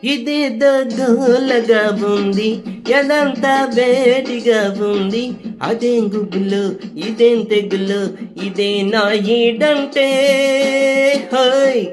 ఇదేదో గోలగా ఉంది, ఎదంతా వేడిగా ఉంది. అదేం గుబులు, ఇదేం తెగులు, ఇదే నా ఈడంటే. హోయ్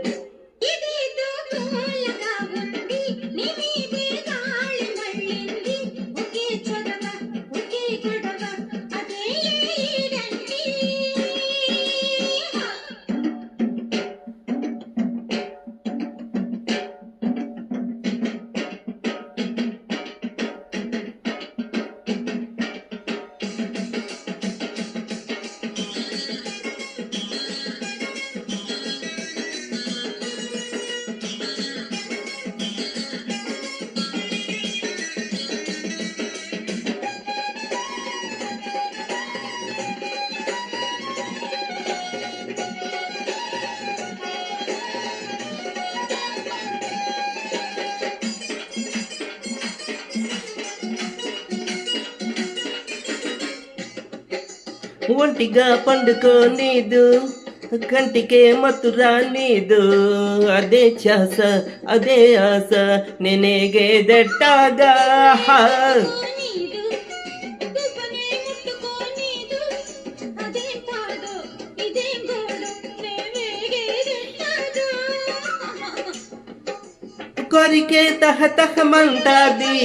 ఒంటిగా పండుకోనీదు, కంటికే మతురా నీదు. అదే ఛాస, అదే ఆశ, నేనేగేదెట్టాగా. కొరికే తహతహమంటాది,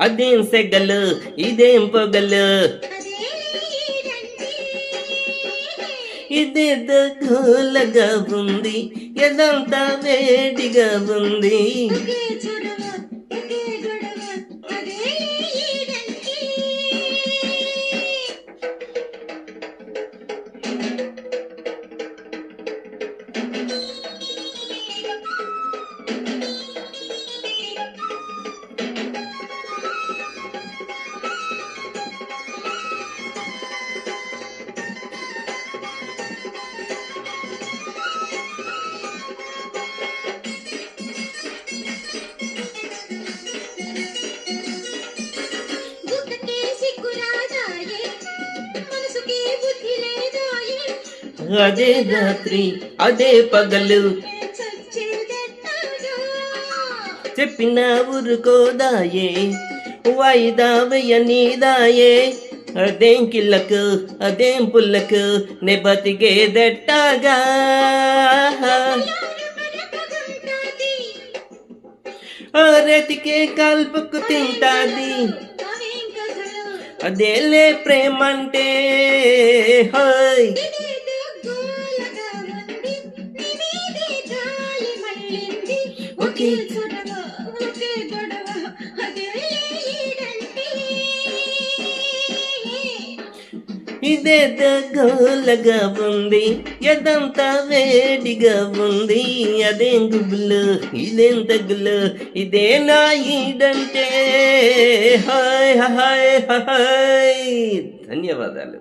అదేం సెగలు, ఇదేం పొగలు. ఇదేదో గోలగా ఉంది, ఎదంతా వేడిగా ఉంది. అదే రాత్రి, అదే పగలు, చెప్పిన ఊరుకోదాయే, వాయిదా వెయ్యనీదాయే. అదేం కిల్లకు, అదేం పుల్లకు, నే బతికేదెట్టాగా. రెతికే కల్పుకు తింటాది, అదేలే ప్రేమంటే. హోయ్ ఇదేదో గోలగా ఉంది, ఎదంతా వేడిగా ఉంది. అదేం గుబులు, ఇదేం తగులు, ఇదే నా ఈడంటే. Hi hi hi. ధన్యవాదాలు.